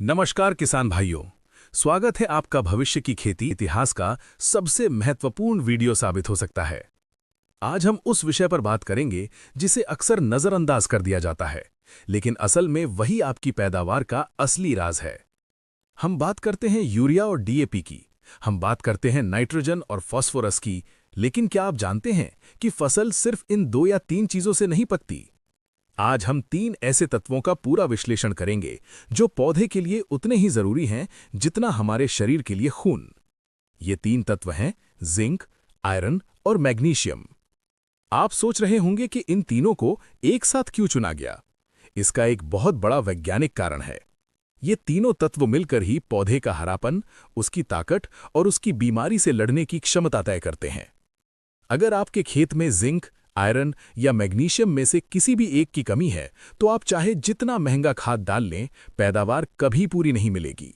नमस्कार किसान भाइयों। स्वागत है आपका भविष्य की खेती इतिहास का सबसे महत्वपूर्ण वीडियो साबित हो सकता है। आज हम उस विषय पर बात करेंगे जिसे अक्सर नजरअंदाज कर दिया जाता है, लेकिन असल में वही आपकी पैदावार का असली राज है। हम बात करते हैं यूरिया और डीएपी की, हम बात करते हैं नाइट्रोजन और फास्फोरस की, लेकिन क्या आप जानते हैं कि फसल सिर्फ इन 2 या 3 चीजों से नहीं पकती। आज हम 3 ऐसे तत्वों का पूरा विश्लेषण करेंगे जो पौधे के लिए उतने ही जरूरी हैं जितना हमारे शरीर के लिए खून। ये 3 तत्व हैं जिंक, आयरन और मैग्नीशियम। आप सोच रहे होंगे कि इन तीनों को एक साथ क्यों चुना गया। इसका एक बहुत बड़ा वैज्ञानिक कारण है। ये तीनों तत्व मिलकर ही पौधे का हरापन, उसकी ताकत और उसकी बीमारी से लड़ने की क्षमता तय करते हैं। अगर आपके खेत में जिंक, आयरन या मैग्नीशियम में से किसी भी एक की कमी है, तो आप चाहे जितना महंगा खाद डाल लें, पैदावार कभी पूरी नहीं मिलेगी।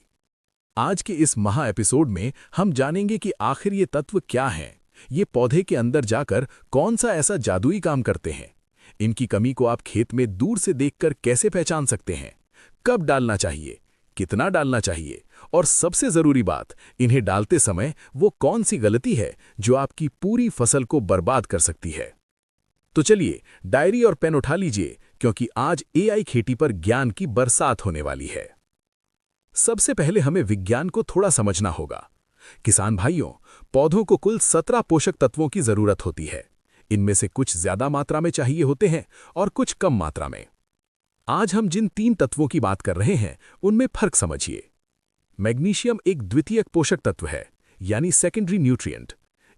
आज के इस महा एपिसोड में हम जानेंगे कि आखिर ये तत्व क्या हैं, ये पौधे के अंदर जाकर कौन सा ऐसा जादुई काम करते हैं, इनकी कमी को आप खेत में दूर से देखकर कैसे पहचान सकते हैं, कब डालना चाहिए, कितना डालना चाहिए, और सबसे जरूरी बात, इन्हें डालते समय वो कौन सी गलती है जो आपकी पूरी फसल को बर्बाद कर सकती है। तो चलिए डायरी और पेन उठा लीजिए, क्योंकि आज एआई खेती पर ज्ञान की बरसात होने वाली है। सबसे पहले हमें विज्ञान को थोड़ा समझना होगा। किसान भाइयों, पौधों को कुल 17 पोषक तत्वों की जरूरत होती है। इनमें से कुछ ज्यादा मात्रा में चाहिए होते हैं और कुछ कम मात्रा में। आज हम जिन 3 तत्वों की बात कर रहे हैं, उनमें फर्क समझिए। मैग्नीशियम एक द्वितीयक पोषक तत्व है, यानी सेकेंडरी न्यूट्रिएंट।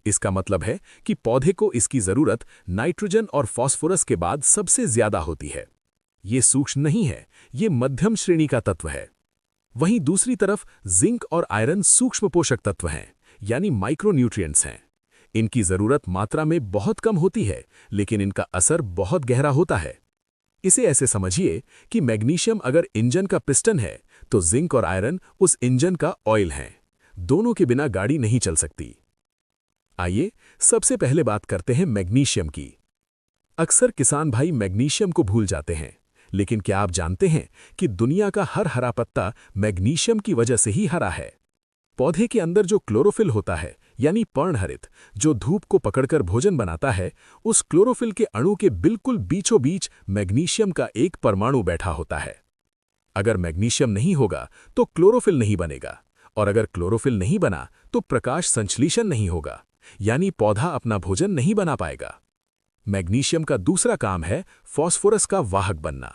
इसका मतलब है कि पौधे को इसकी जरूरत नाइट्रोजन और फास्फोरस के बाद सबसे ज्यादा होती है। ये सूक्ष्म नहीं है, ये मध्यम श्रेणी का तत्व है। वहीं दूसरी तरफ जिंक और आयरन सूक्ष्म पोषक तत्व हैं, यानी माइक्रोन्यूट्रिएंट्स हैं। इनकी जरूरत मात्रा में बहुत कम होती है, लेकिन इनका असर बहुत गहरा होता है। इसे ऐसे समझिए कि मैग्नीशियम अगर इंजन का पिस्टन है, तो जिंक और आयरन उस इंजन का ऑयल हैं। दोनों के बिना गाड़ी नहीं चल सकती। आइए सबसे पहले बात करते हैं मैग्नीशियम की। अक्सर किसान भाई मैग्नीशियम को भूल जाते हैं, लेकिन क्या आप जानते हैं कि दुनिया का हर हरा पत्ता मैग्नीशियम की वजह से ही हरा है। पौधे के अंदर जो क्लोरोफिल होता है, यानी पर्णहरित, जो धूप को पकड़कर भोजन बनाता है, उस क्लोरोफिल के अणु के बिल्कुल बीचों बीच मैग्नीशियम का एक परमाणु बैठा होता है। अगर मैग्नीशियम नहीं होगा तो क्लोरोफिल नहीं बनेगा, और अगर क्लोरोफिल नहीं बना तो प्रकाश संश्लेषण नहीं होगा, यानी पौधा अपना भोजन नहीं बना पाएगा। मैग्नीशियम का दूसरा काम है फास्फोरस का वाहक बनना।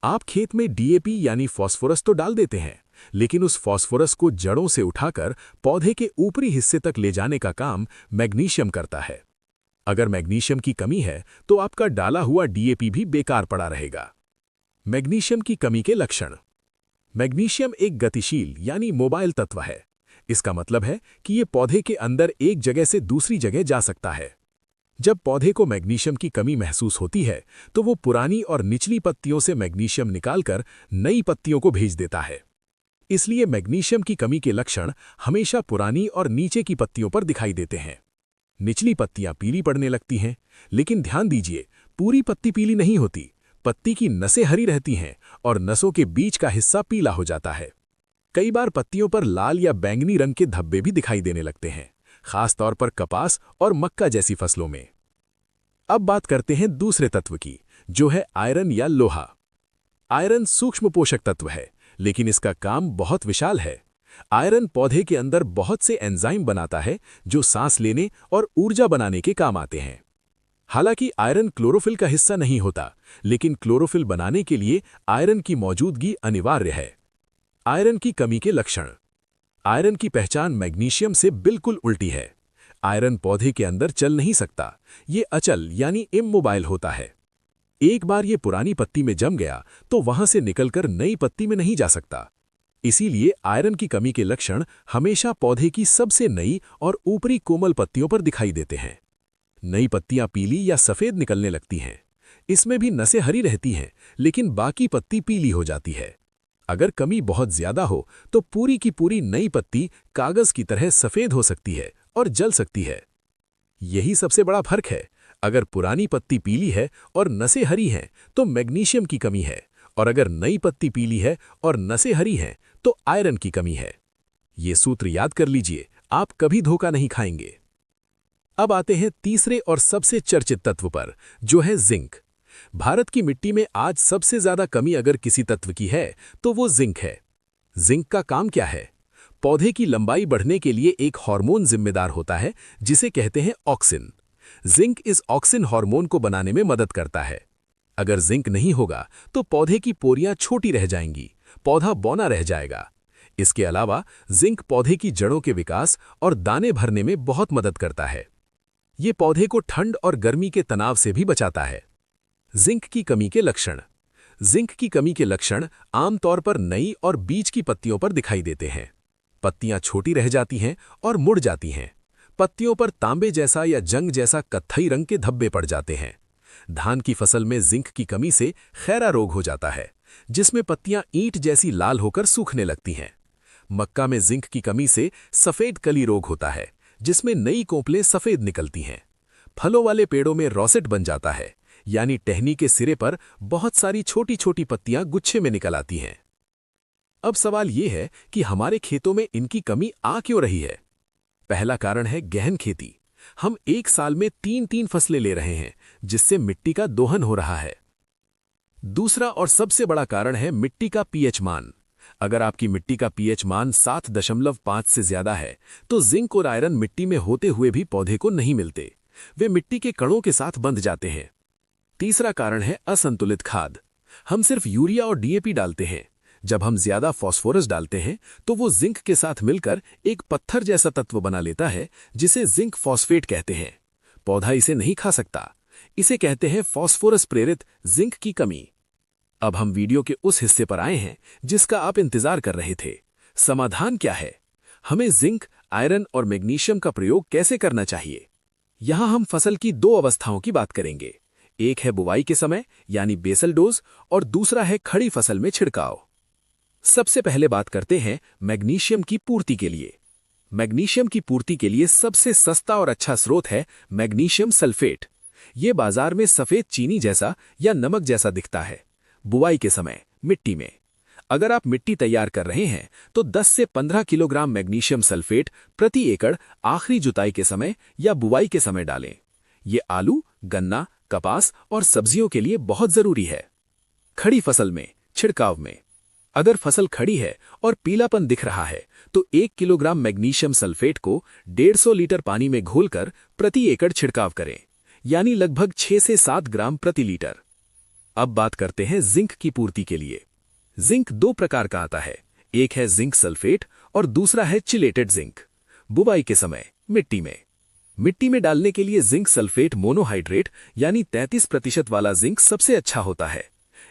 आप खेत में डीएपी यानी फास्फोरस तो डाल देते हैं, लेकिन उस फास्फोरस को जड़ों से उठाकर पौधे के ऊपरी हिस्से तक ले जाने का काम मैग्नीशियम करता है। अगर मैग्नीशियम की कमी है तो आपका डाला हुआ डीएपी भी बेकार पड़ा रहेगा। मैग्नीशियम की कमी के लक्षण। मैग्नीशियम एक गतिशील यानी मोबाइल तत्व है। इसका मतलब है कि ये पौधे के अंदर एक जगह से दूसरी जगह जा सकता है। जब पौधे को मैग्नीशियम की कमी महसूस होती है, तो वो पुरानी और निचली पत्तियों से मैग्नीशियम निकालकर नई पत्तियों को भेज देता है। इसलिए मैग्नीशियम की कमी के लक्षण हमेशा पुरानी और नीचे की पत्तियों पर दिखाई देते हैं। निचली पत्तियां पीली पड़ने लगती हैं, लेकिन ध्यान दीजिए, पूरी पत्ती पीली नहीं होती। पत्ती की नसें हरी रहती हैं और नसों के बीच का हिस्सा पीला हो जाता है। कई बार पत्तियों पर लाल या बैंगनी रंग के धब्बे भी दिखाई देने लगते हैं, खास तौर पर कपास और मक्का जैसी फसलों में। अब बात करते हैं दूसरे तत्व की, जो है आयरन या लोहा। आयरन सूक्ष्म पोषक तत्व है, लेकिन इसका काम बहुत विशाल है। आयरन पौधे के अंदर बहुत से एंजाइम बनाता है जो सांस लेने और ऊर्जा बनाने के काम आते हैं। हालांकि आयरन क्लोरोफिल का हिस्सा नहीं होता, लेकिन क्लोरोफिल बनाने के लिए आयरन की मौजूदगी अनिवार्य है। आयरन की कमी के लक्षण। आयरन की पहचान मैग्नीशियम से बिल्कुल उल्टी है। आयरन पौधे के अंदर चल नहीं सकता, ये अचल यानी इमोबाइल होता है। एक बार ये पुरानी पत्ती में जम गया तो वहां से निकलकर नई पत्ती में नहीं जा सकता। इसीलिए आयरन की कमी के लक्षण हमेशा पौधे की सबसे नई और ऊपरी कोमल पत्तियों पर दिखाई देते हैं। नई पत्तियां पीली या सफेद निकलने लगती हैं। इसमें भी नसें हरी रहती हैं, लेकिन बाकी पत्ती पीली हो जाती है। अगर कमी बहुत ज्यादा हो तो पूरी की पूरी नई पत्ती कागज की तरह सफेद हो सकती है और जल सकती है। यही सबसे बड़ा फर्क है। अगर पुरानी पत्ती पीली है और नसें हरी हैं, तो मैग्नीशियम की कमी है, और अगर नई पत्ती पीली है और नसें हरी हैं तो आयरन की कमी है। ये सूत्र याद कर लीजिए, आप कभी धोखा नहीं खाएंगे। अब आते हैं तीसरे और सबसे चर्चित तत्व पर, जो है जिंक। भारत की मिट्टी में आज सबसे ज्यादा कमी अगर किसी तत्व की है तो वो जिंक है। जिंक का काम क्या है? पौधे की लंबाई बढ़ने के लिए एक हार्मोन जिम्मेदार होता है जिसे कहते हैं ऑक्सिन। जिंक इस ऑक्सिन हार्मोन को बनाने में मदद करता है। अगर जिंक नहीं होगा तो पौधे की पोरियां छोटी रह जाएंगी, पौधा बौना रह जाएगा। इसके अलावा जिंक पौधे की जड़ों के विकास और दाने भरने में बहुत मदद करता है। ये पौधे को ठंड और गर्मी के तनाव से भी बचाता है। जिंक की कमी के लक्षण। जिंक की कमी के लक्षण आमतौर पर नई और बीज की पत्तियों पर दिखाई देते हैं। पत्तियां छोटी रह जाती हैं और मुड़ जाती हैं। पत्तियों पर तांबे जैसा या जंग जैसा कत्थई रंग के धब्बे पड़ जाते हैं। धान की फसल में जिंक की कमी से खैरा रोग हो जाता है, जिसमें पत्तियां ईंट जैसी लाल होकर सूखने लगती हैं। मक्का में जिंक की कमी से सफेद कली रोग होता है, जिसमें नई कोंपलें सफेद निकलती हैं। फलों वाले पेड़ों में रोसेट बन जाता है, यानी टहनी के सिरे पर बहुत सारी छोटी छोटी पत्तियां गुच्छे में निकल आती हैं। अब सवाल यह है कि हमारे खेतों में इनकी कमी आ क्यों रही है? पहला कारण है गहन खेती। हम एक साल में 3-3 फसलें ले रहे हैं, जिससे मिट्टी का दोहन हो रहा है। दूसरा और सबसे बड़ा कारण है मिट्टी का पीएच मान। अगर आपकी मिट्टी का पीएच मान 7.5 से ज्यादा है तो जिंक और आयरन मिट्टी में होते हुए भी पौधे को नहीं मिलते, वे मिट्टी के कणों के साथ बंध जाते हैं। तीसरा कारण है असंतुलित खाद। हम सिर्फ यूरिया और डीएपी डालते हैं। जब हम ज्यादा फास्फोरस डालते हैं तो वो जिंक के साथ मिलकर एक पत्थर जैसा तत्व बना लेता है, जिसे जिंक फॉस्फेट कहते हैं। पौधा इसे नहीं खा सकता। इसे कहते हैं फास्फोरस प्रेरित जिंक की कमी। अब हम वीडियो के उस हिस्से पर आए हैं जिसका आप इंतजार कर रहे थे। समाधान क्या है? हमें जिंक, आयरन और मैग्नीशियम का प्रयोग कैसे करना चाहिए? यहां हम फसल की 2 अवस्थाओं की बात करेंगे। एक है बुवाई के समय यानी बेसल डोज, और दूसरा है खड़ी फसल में छिड़काव। सबसे पहले बात करते हैं मैग्नीशियम की पूर्ति के लिए। मैग्नीशियम की पूर्ति के लिए सबसे सस्ता और अच्छा स्रोत है मैग्नीशियम सल्फेट। ये बाजार में सफेद चीनी जैसा या नमक जैसा दिखता है। बुवाई के समय मिट्टी में अगर आप मिट्टी तैयार कर रहे हैं तो 10 से 15 किलोग्राम मैग्नीशियम सल्फेट प्रति एकड़ आखिरी जुताई के समय या बुवाई के समय डालें। ये आलू, गन्ना, कपास और सब्जियों के लिए बहुत जरूरी है। खड़ी फसल में छिड़काव में अगर फसल खड़ी है और पीलापन दिख रहा है तो 1 किलोग्राम मैग्नीशियम सल्फेट को 150 लीटर पानी में घोलकर प्रति एकड़ छिड़काव करें, यानी लगभग 6 से 7 ग्राम प्रति लीटर। अब बात करते हैं जिंक की पूर्ति के लिए। जिंक 2 प्रकार का आता है, एक है जिंक सल्फेट और दूसरा है चिलेटेड जिंक। बुवाई के समय मिट्टी में डालने के लिए जिंक सल्फेट मोनोहाइड्रेट यानी 33% वाला जिंक सबसे अच्छा होता है।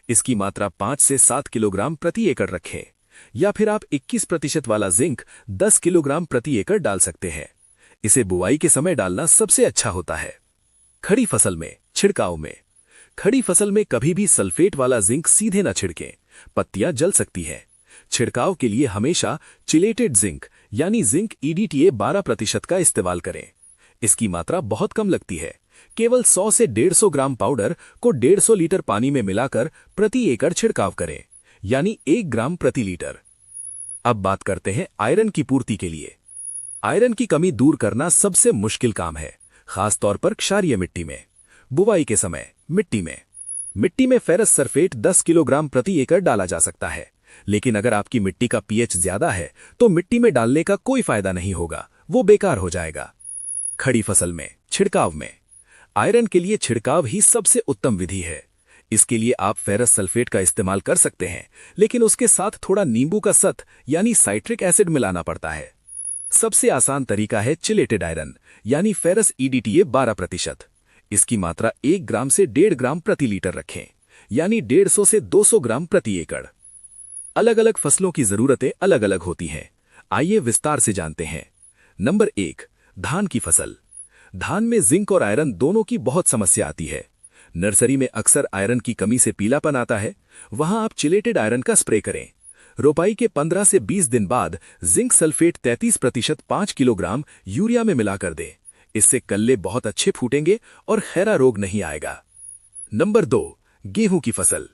इसकी मात्रा 5 से 7 किलोग्राम प्रति एकड़ रखें, या फिर आप 21% वाला जिंक 10 किलोग्राम प्रति एकड़ डाल सकते हैं। इसे बुवाई के समय डालना सबसे अच्छा होता है। खड़ी फसल में छिड़काव में खड़ी फसल में कभी भी सल्फेट वाला जिंक सीधे न छिड़कें, पत्तियां जल सकती हैं। छिड़काव के लिए हमेशा चिलेटेड जिंक यानी जिंक EDTA 12% का इस्तेमाल करें। इसकी मात्रा बहुत कम लगती है। केवल 100 से 150 ग्राम पाउडर को 150 लीटर पानी में मिलाकर प्रति एकड़ छिड़काव करें, यानी 1 ग्राम प्रति लीटर। अब बात करते हैं आयरन की पूर्ति के लिए। आयरन की कमी दूर करना सबसे मुश्किल काम है, खासतौर पर क्षारीय मिट्टी में। बुवाई के समय मिट्टी में फेरस सल्फेट 10 किलोग्राम प्रति एकड़ डाला जा सकता है, लेकिन अगर आपकी मिट्टी का पीएच ज्यादा है तो मिट्टी में डालने का कोई फायदा नहीं होगा, वो बेकार हो जाएगा। खड़ी फसल में छिड़काव में आयरन के लिए छिड़काव ही सबसे उत्तम विधि है। इसके लिए आप फेरस सल्फेट का इस्तेमाल कर सकते हैं, लेकिन उसके साथ थोड़ा नींबू का सत यानी साइट्रिक एसिड मिलाना पड़ता है। सबसे आसान तरीका है चिलेटेड आयरन यानी फेरस EDTA 12%। इसकी मात्रा 1 ग्राम से 1.5 ग्राम प्रति लीटर रखें, यानी 150 से 200 ग्राम प्रति एकड़। अलग अलग फसलों की जरूरतें अलग अलग होती हैं। आइए विस्तार से जानते हैं। नंबर 1, धान की फसल। धान में जिंक और आयरन दोनों की बहुत समस्या आती है। नर्सरी में अक्सर आयरन की कमी से पीलापन आता है, वहां आप चिलेटेड आयरन का स्प्रे करें। रोपाई के 15 से 20 दिन बाद जिंक सल्फेट 33% 5 किलोग्राम यूरिया में मिलाकर दें। इससे कल्ले बहुत अच्छे फूटेंगे और खैरा रोग नहीं आएगा। नंबर 2, गेहूं की फसल।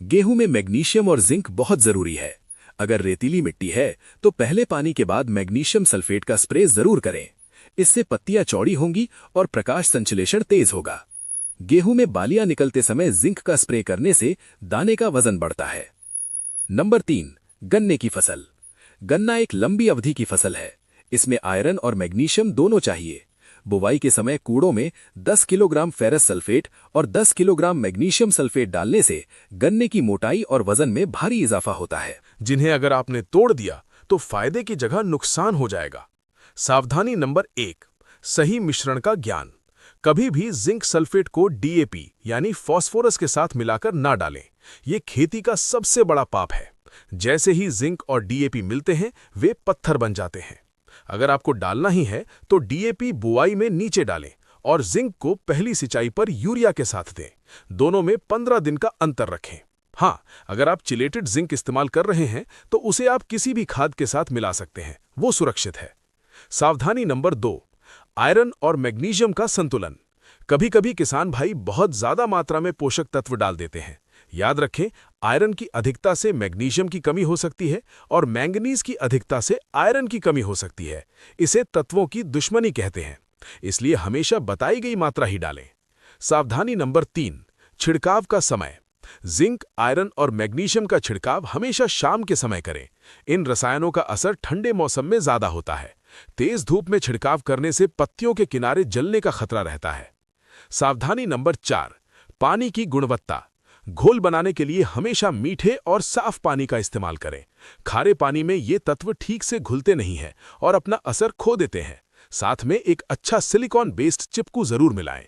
गेहूं में मैग्नीशियम और जिंक बहुत जरूरी है। अगर रेतीली मिट्टी है तो पहले पानी के बाद मैग्नीशियम सल्फेट का स्प्रे जरूर करें। इससे पत्तियां चौड़ी होंगी और प्रकाश संश्लेषण तेज होगा। गेहूं में बालियां निकलते समय जिंक का स्प्रे करने से दाने का वजन बढ़ता है। नंबर 3, गन्ने की फसल। गन्ना एक लंबी अवधि की फसल है। इसमें आयरन और मैग्नीशियम दोनों चाहिए। बुवाई के समय कूड़ों में 10 किलोग्राम फेरस सल्फेट और 10 किलोग्राम मैग्नीशियम सल्फेट डालने से गन्ने की मोटाई और वजन में भारी इजाफा होता है, जिन्हें अगर आपने तोड़ दिया तो फायदे की जगह नुकसान हो जाएगा। सावधानी नंबर 1, सही मिश्रण का ज्ञान। कभी भी जिंक सल्फेट को डीएपी यानी फास्फोरस के साथ मिलाकर ना डालें। ये खेती का सबसे बड़ा पाप है। जैसे ही जिंक और डीएपी मिलते हैं वे पत्थर बन जाते हैं। अगर आपको डालना ही है तो डीएपी बुआई में नीचे डालें और जिंक को पहली सिंचाई पर यूरिया के साथ दें। दोनों में 15 दिन का अंतर रखें। हाँ, अगर आप चिलेटेड जिंक इस्तेमाल कर रहे हैं तो उसे आप किसी भी खाद के साथ मिला सकते हैं, वो सुरक्षित है। सावधानी नंबर 2, आयरन और मैग्नीशियम का संतुलन। कभी कभी किसान भाई बहुत ज्यादा मात्रा में पोषक तत्व डाल देते हैं। याद रखें, आयरन की अधिकता से मैग्नीशियम की कमी हो सकती है और मैंगनीज की अधिकता से आयरन की कमी हो सकती है। इसे तत्वों की दुश्मनी कहते हैं, इसलिए हमेशा बताई गई मात्रा ही डालें। सावधानी नंबर 3, छिड़काव का समय। जिंक, आयरन और मैग्नीशियम का छिड़काव हमेशा शाम के समय करें। इन रसायनों का असर ठंडे मौसम में ज्यादा होता है। तेज धूप में छिड़काव करने से पत्तियों के किनारे जलने का खतरा रहता है। सावधानी नंबर 4, पानी की गुणवत्ता। घोल बनाने के लिए हमेशा मीठे और साफ पानी का इस्तेमाल करें। खारे पानी में ये तत्व ठीक से घुलते नहीं हैं और अपना असर खो देते हैं। साथ में एक अच्छा सिलिकॉन बेस्ड चिपकू जरूर मिलाएं।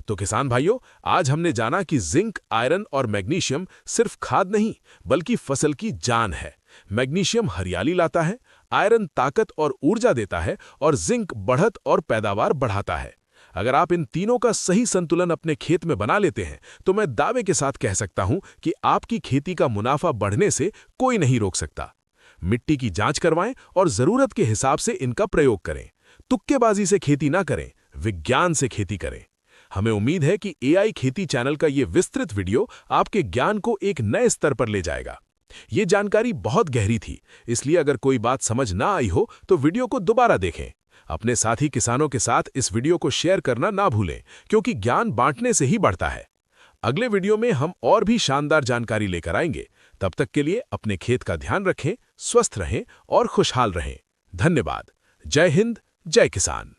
तो किसान भाइयों, आज हमने जाना कि जिंक, आयरन और मैग्नीशियम सिर्फ खाद नहीं बल्कि फसल की जान है। मैग्नीशियम हरियाली लाता है, आयरन ताकत और ऊर्जा देता है और जिंक बढ़त और पैदावार बढ़ाता है। अगर आप इन तीनों का सही संतुलन अपने खेत में बना लेते हैं तो मैं दावे के साथ कह सकता हूं कि आपकी खेती का मुनाफा बढ़ने से कोई नहीं रोक सकता। मिट्टी की जांच करवाएं और जरूरत के हिसाब से इनका प्रयोग करें। तुक्केबाजी से खेती ना करें, विज्ञान से खेती करें। हमें उम्मीद है कि एआई खेती चैनल का ये विस्तृत वीडियो आपके ज्ञान को एक नए स्तर पर ले जाएगा। ये जानकारी बहुत गहरी थी, इसलिए अगर कोई बात समझ ना आई हो तो वीडियो को दोबारा देखें। अपने साथी किसानों के साथ इस वीडियो को शेयर करना ना भूलें, क्योंकि ज्ञान बांटने से ही बढ़ता है। अगले वीडियो में हम और भी शानदार जानकारी लेकर आएंगे। तब तक के लिए अपने खेत का ध्यान रखें, स्वस्थ रहें और खुशहाल रहें। धन्यवाद। जय हिंद, जय किसान।